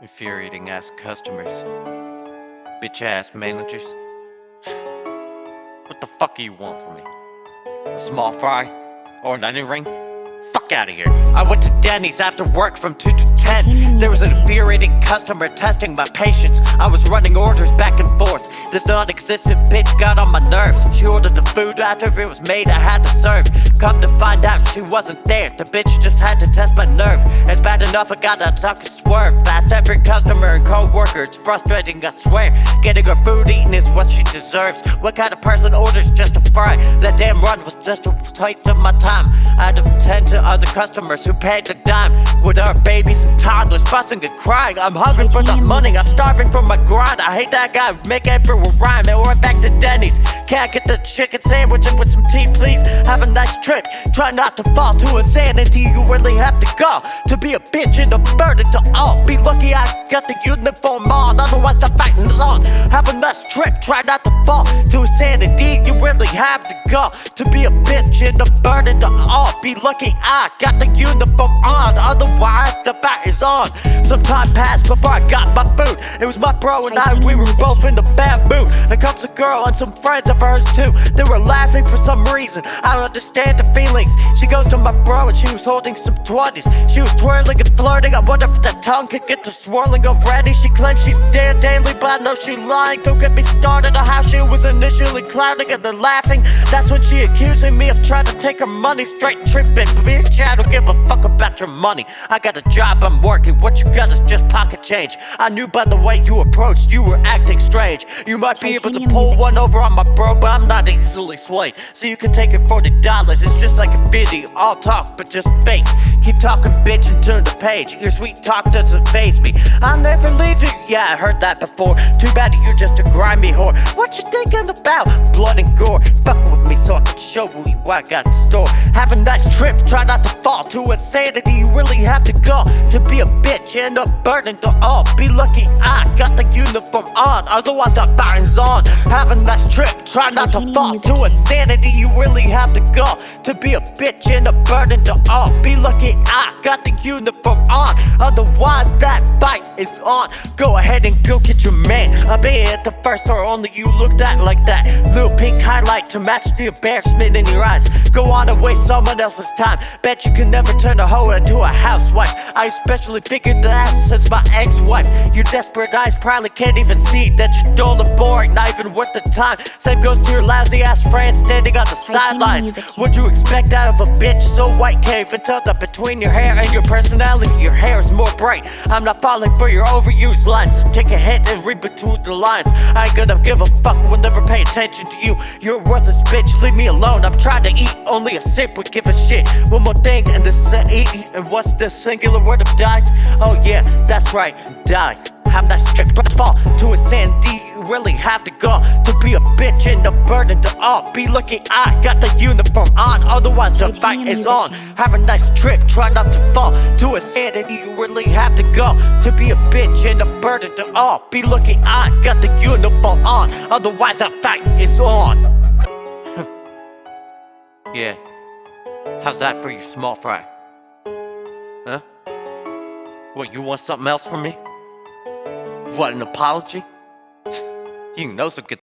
Infuriating ass customers. Bitch ass managers. What the fuck do you want from me? A small fry? Or an onion ring? Fuck out of here. I went to Denny's after work from 2 to 10. There was an infuriating customer testing my patience. I was running orders back and forth. This non-existent bitch got on my nerves. She ordered the food after it was made, I had to serve. Come to find out she wasn't there. The bitch just had to test my nerve. It's bad enough I gotta duck and swerve past every customer and co-worker. It's frustrating, I swear. Getting her food eaten is what she deserves. What kind of person orders just a fry? That damn run was just a waste of my time. I had to tend to other customers who paid the dime with our babies and toddlers fussing and crying. I'm hungry for the money, I'm starving from my grind. I hate that guy making it for a rhyme. And we're back to Denny's. Can't get the chicken sandwich with some tea, please. Have a nice trip. Try not to fall to insanity. You really have to go to be a bitch and a burden to all. Be lucky I got the uniform on, otherwise the fighting's on. Have a nice trip. Try not to fall to insanity. You really have to go to be a bitch and a burden to all. Be lucky I got the uniform on, otherwise the fight is on. Some time passed before I got my food. It was my bro and I, we were both in the bad mood. There comes a girl and some friends of hers too. They were laughing for some reason, I don't understand the feelings. She goes to my bro and she was holding some 20s. She was twirling and flirting, I wonder if the tongue could get to swirling already. She claims she's there daily, but I know she lying. Don't get me started on how she was initially clowning and then laughing. That's when she accusing me of trying to take her money, straight tripping. Bitch, I don't give a fuck about your money. I got a job, I'm working, what you got is just pocket change. I knew by the way you approached, you were acting strange. You might be able to pull one over on my bro, but I'm not easily swayed. So you can take it $40, it's just like a video. All talk, but just fake. Keep talking bitch and turn the page. Your sweet talk doesn't faze me. I'll never leave you, yeah I heard that before. Too bad you're just a grimy whore. What you thinking about? Blood and gore. Fuck with me so I can show you what I got in store. Have a nice trip, try not to fall to insanity. You really have to go to be a bitch and a burden to all. Be lucky I got the uniform on, otherwise the fighting's on. Have a nice trip, try not to fall to insanity. You really have to go to be a bitch and a burden to all. Be lucky I got the uniform on, otherwise that fight is on. Go ahead and go get your man. I've been at the first store, only you looked at like that. Little pink highlight to match the embarrassment in your eyes. Go on and waste someone else's time. Bet you can never turn a hoe into a housewife. I especially figured that out since my ex-wife. Your desperate eyes probably can't even see that you're dull and boring, not even worth the time. Same goes to your lousy ass friends standing on the sidelines. What'd you expect out of a bitch so white? Can't even tell that between your hair and your personality, your hair is more bright. I'm not falling for your overused lines, so take a hit and read between the lines. I ain't gonna give a fuck, will never pay attention to you. You're a worthless bitch, leave me alone. I'm trying to eat, only a sip would give a shit. One more thing and this eat, and what's the singular word of dies? Oh yeah, that's right, die. Have that strict but fall to insanity. You really have to go to be a bitch and a burden to all. Be lucky I got the uniform on, otherwise the fight is on. Have a nice trip, try not to fall to insanity. You really have to go to be a bitch and a burden to all. Be lucky I got the uniform on, otherwise the fight is on. Yeah, how's that for your small fry? Huh? What, you want something else from me? What, an apology? You know some good